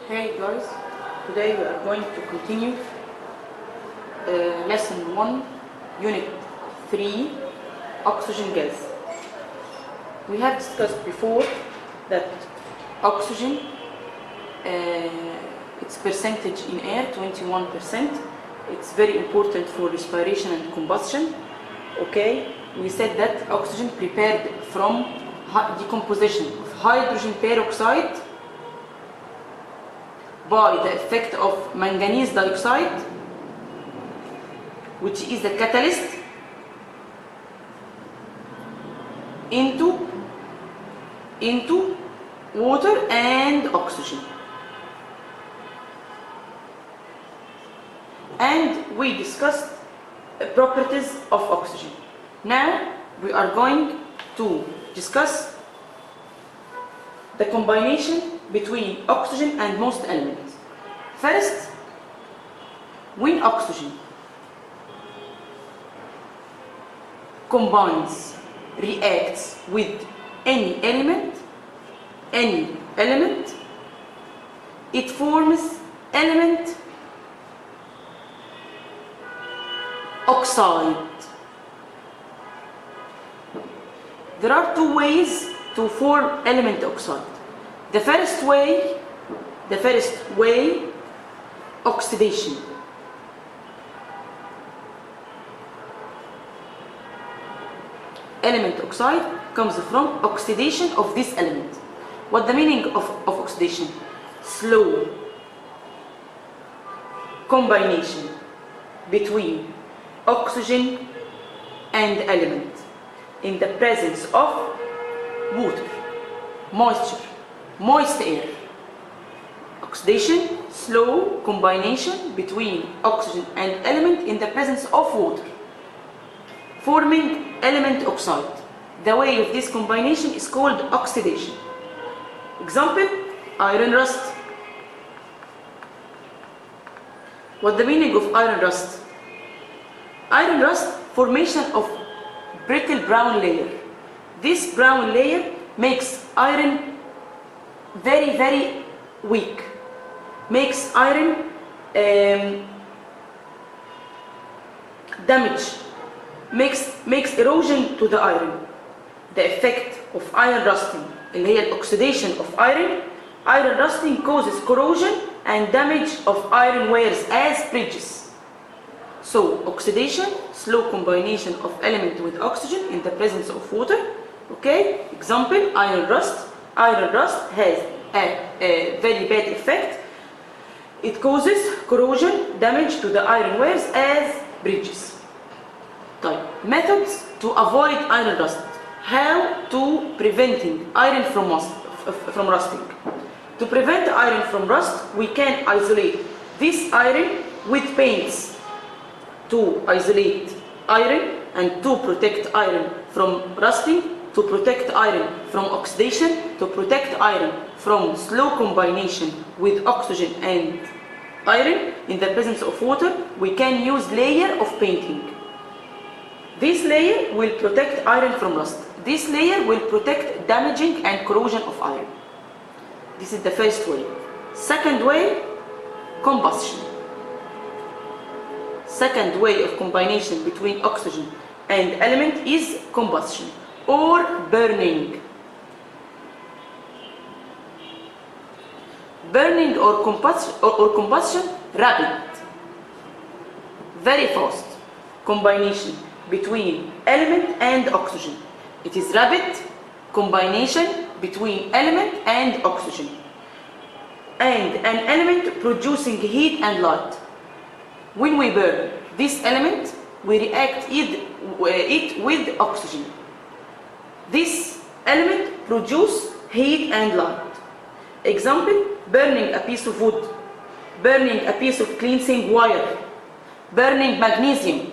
Hey guys, today we are going to continue lesson 1, unit 3, oxygen gas. We have discussed before that oxygen, its percentage in air, 21%. It's very important for respiration and combustion. Okay, we said that oxygen prepared from decomposition of hydrogen peroxide by the effect of manganese dioxide, which is the catalyst, into water and oxygen. And we discussed the properties of oxygen. Now we are going to discuss the combination between oxygen and most elements. First, when oxygen combines, reacts with any element, it forms element oxide. There are two ways to form element oxide. The first way, oxidation. Element oxide comes from oxidation of this element. What the meaning of oxidation? Slow combination between oxygen and element in the presence of water, moist air. Oxidation, slow combination between oxygen and element in the presence of water, forming element oxide. The way of this combination is called oxidation. Example, iron rust. What the meaning of iron rust? Iron rust, formation of brittle brown layer. This brown layer makes iron very, very weak. Makes iron damage. Makes erosion to the iron. The effect of iron rusting, اللي هي oxidation of iron rusting causes corrosion and damage of iron wires as bridges. So oxidation, slow combination of element with oxygen in the presence of water. Okay, example, iron rust. Iron rust has a very bad effect. It causes corrosion, damage to the iron wires as bridges. Methods to avoid iron rust. How to preventing iron from rusting. To prevent iron from rust, we can isolate this iron with paints. To isolate iron and to protect iron from rusting, to protect iron from oxidation, to protect iron from slow combination with oxygen and iron in the presence of water, we can use layer of painting. This layer will protect iron from rust. This layer will protect damaging and corrosion of iron. This is the first way. Second way, combustion. Second way of combination between oxygen and element is combustion or burning. Burning or combustion, rapid, very fast combination between element and oxygen. It is rapid combination between element and oxygen, and an element producing heat and light. When we burn this element, we react it with oxygen. This element produces heat and light. Example, burning a piece of wood, burning a piece of cleansing wire, burning magnesium.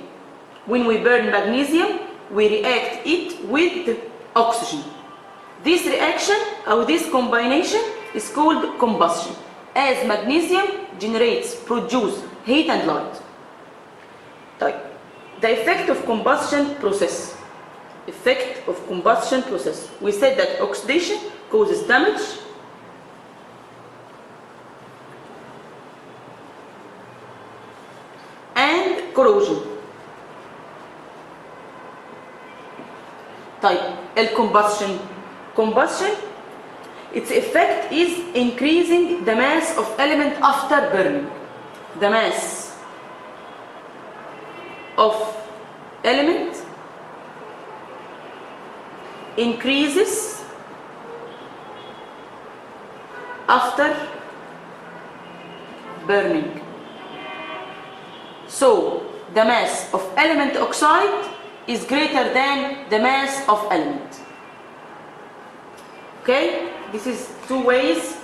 When we burn magnesium, we react it with oxygen. This reaction or this combination is called combustion, as magnesium produces heat and light. The effect of combustion process. We said that oxidation causes damage corrosion. طيب الcombustion. Combustion, its effect is increasing the mass of element after burning. The mass of element increases after burning. So the mass of element oxide is greater than the mass of element. Okay, this is two ways.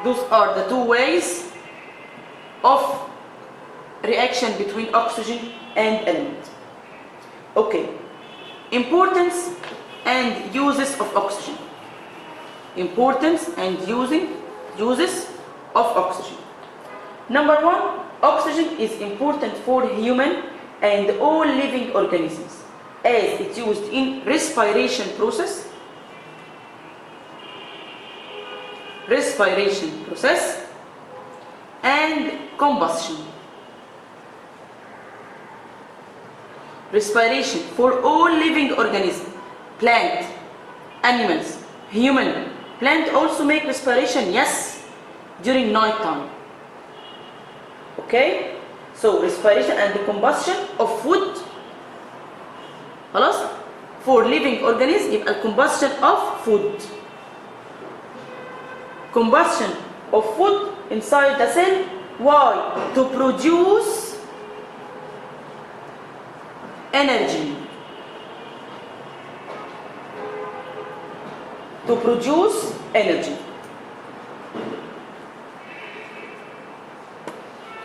Those are the two ways of reaction between oxygen and element. Okay, importance and uses of oxygen. Importance and uses of oxygen. Number one, oxygen is important for human and all living organisms as it's used in respiration process and combustion. Respiration for all living organisms, plant, animals, human. Plant also make respiration, yes, during night time. Okay, so respiration and the combustion of food. خلاص, for living organisms يبقى combustion of food. Combustion of food inside the cell. Why? To produce energy. To produce energy.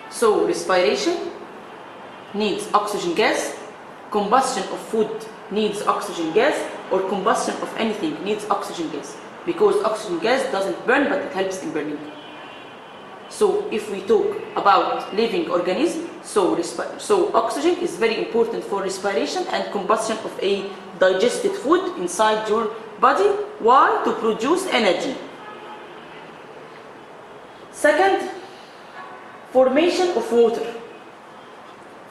So respiration needs oxygen gas, combustion of food needs oxygen gas, or combustion of anything needs oxygen gas, because oxygen gas doesn't burn but it helps in burning. So if we talk about living organisms, so oxygen is very important for respiration and combustion of a digested food inside your body. Why? To produce energy. Second, formation of water.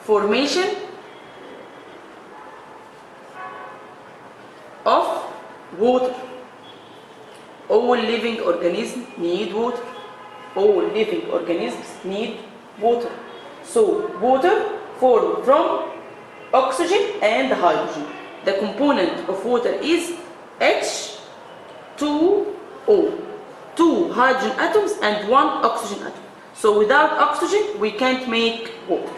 Formation of water. All living organisms need water. All living organisms need water. So water formed from oxygen and hydrogen. The component of water is H2O. 2 hydrogen atoms and 1 oxygen atom. So without oxygen we can't make water.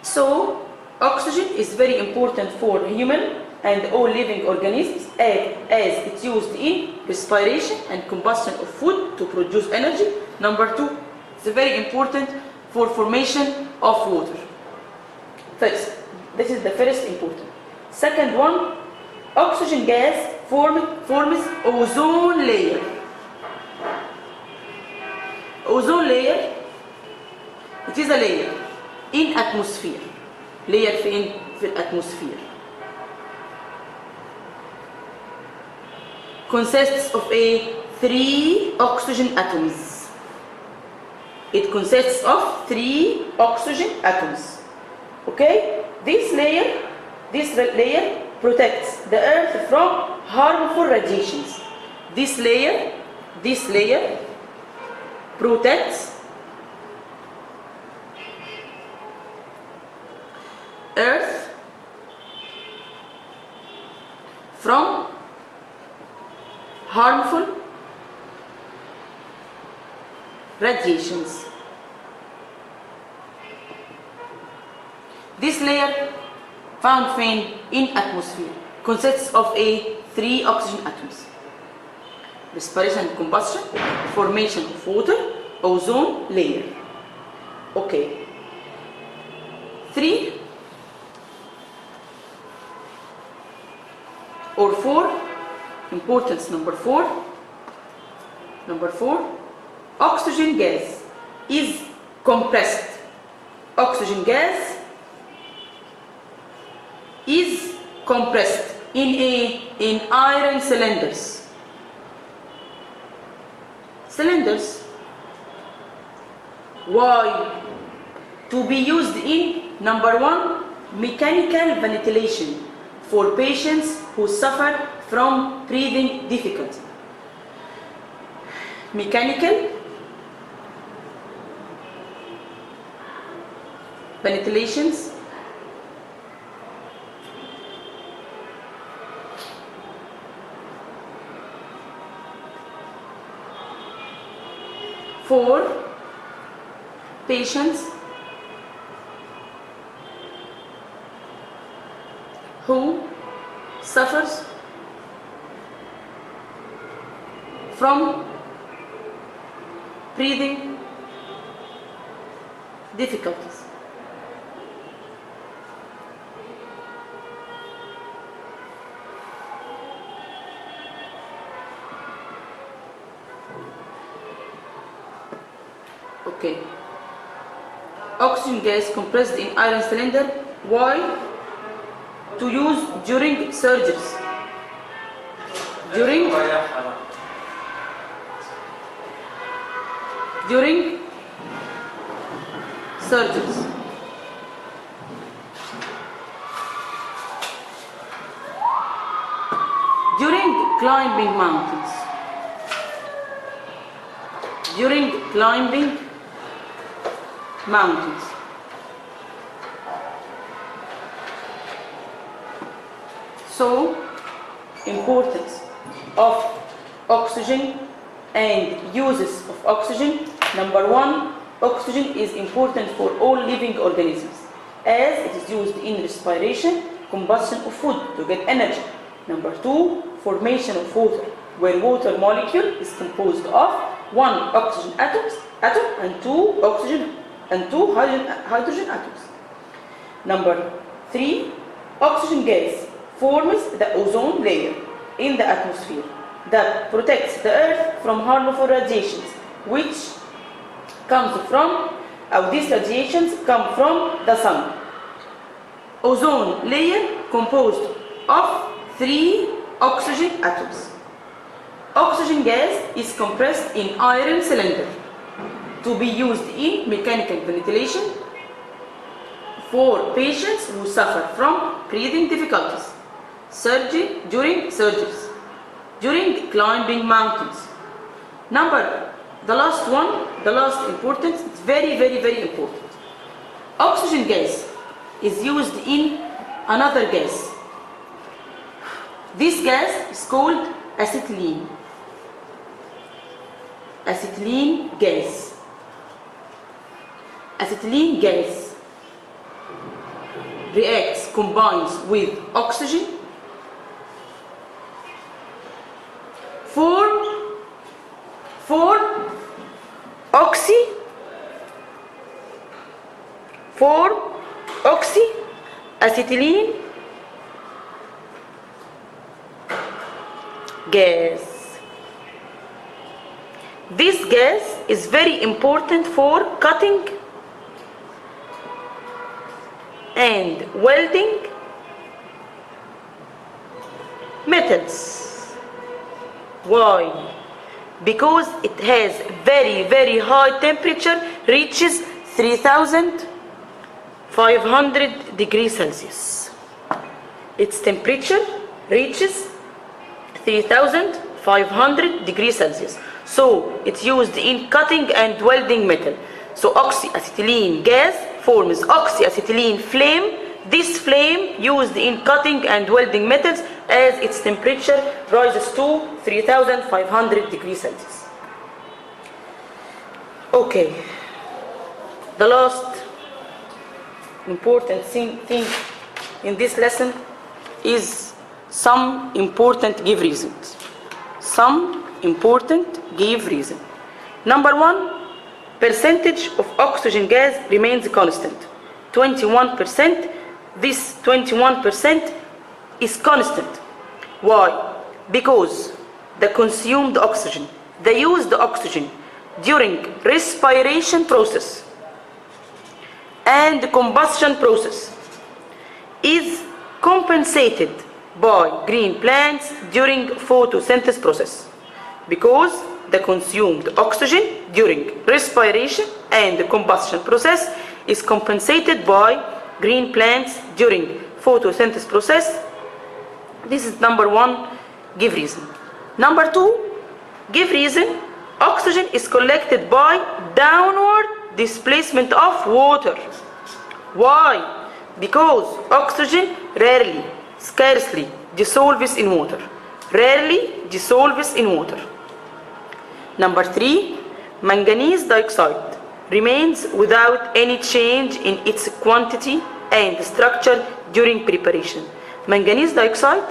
So oxygen is very important for human and all living organisms as it's used in respiration and combustion of food to produce energy. Number 2, it's very important for formation of water. First, this is the first important. Second one, oxygen gas forms ozone layer. Ozone layer, it is a layer in atmosphere. Layer في atmosphere. Consists of 3 oxygen atoms. It consists of 3 oxygen atoms. Okay? This layer protects the earth from harmful radiations. This layer protects earth from harmful radiations. This layer found in atmosphere consists of 3 oxygen atoms. Respiration and combustion, formation of water, ozone layer. Okay. 3 or 4, importance number 4. Number 4, oxygen gas is compressed. Oxygen gas is compressed in iron cylinders. Cylinders Why? To be used in, number one, mechanical ventilation for patients who suffer from breathing difficulty. Mechanical ventilations for patients who suffers from breathing difficulties. Okay. Oxygen gas compressed in iron cylinder. Why? To use during surgeries. During surgeries. During climbing mountains. During climbing mountains. So, importance of oxygen and uses of oxygen. Number one, oxygen is important for all living organisms as it is used in respiration, combustion of food to get energy. Number two, formation of water, where water molecule is composed of one oxygen atom and two hydrogen atoms. Number three, oxygen gas forms the ozone layer in the atmosphere that protects the earth from harmful radiations, which these radiations come from the sun. Ozone layer composed of 3 oxygen atoms. Oxygen gas is compressed in iron cylinder to be used in mechanical ventilation for patients who suffer from breathing difficulties, during surgeries, during climbing mountains. The last importance, it's very, very, very important. Oxygen gas is used in another gas. This gas is called acetylene. Acetylene gas. Acetylene gas combines with oxygen for oxyacetylene gas. This gas is very important for cutting and welding metals. Why? Because it has very, very high temperature, reaches 3,500 degrees Celsius. Its temperature reaches 3,500 degrees Celsius. So it's used in cutting and welding metal. So oxyacetylene gas forms oxyacetylene flame. This flame used in cutting and welding metals as its temperature rises to 3,500 degrees Celsius. Okay. The last important thing in this lesson is some important give reasons. Number one, percentage of oxygen gas remains constant, 21%. This 21% is constant. Why? Because the consumed oxygen, the used oxygen during respiration process and combustion process is compensated by green plants during photosynthesis process, because the consumed oxygen during respiration and the combustion process is compensated by green plants during photosynthesis process. This is number one, give reason. Number two, give reason. Oxygen is collected by downward displacement of water. Why? Because oxygen rarely, scarcely dissolves in water. Rarely dissolves in water. Number three, manganese dioxide remains without any change in its quantity and structure during preparation. Manganese dioxide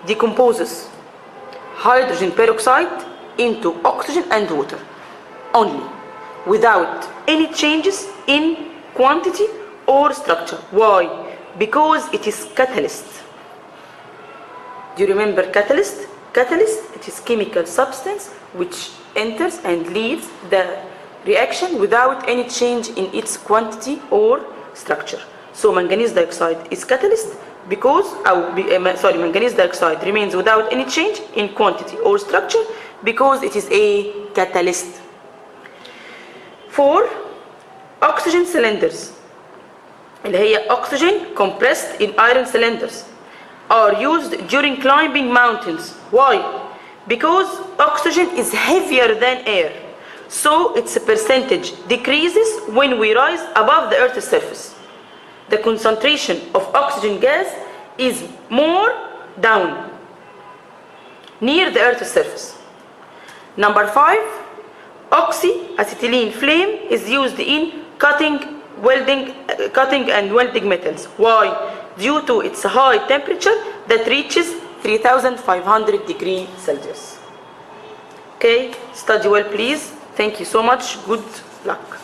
decomposes hydrogen peroxide into oxygen and water only, without any changes in quantity or structure. Why? Because it is catalyst. Do you remember catalyst? Catalyst, it is chemical substance which enters and leaves the reaction without any change in its quantity or structure. So manganese dioxide is catalyst because, manganese dioxide remains without any change in quantity or structure because it is a catalyst. 4. Oxygen cylinders, اللي هي oxygen compressed in iron cylinders, are used during climbing mountains. Why? Because oxygen is heavier than air, so its percentage decreases when we rise above the Earth's surface. The concentration of oxygen gas is more down, near the Earth's surface. Number 5, oxyacetylene flame is used in cutting and welding metals. Why? Due to its high temperature that reaches 3500 degrees Celsius. Okay, study well please. Thank you so much. Good luck.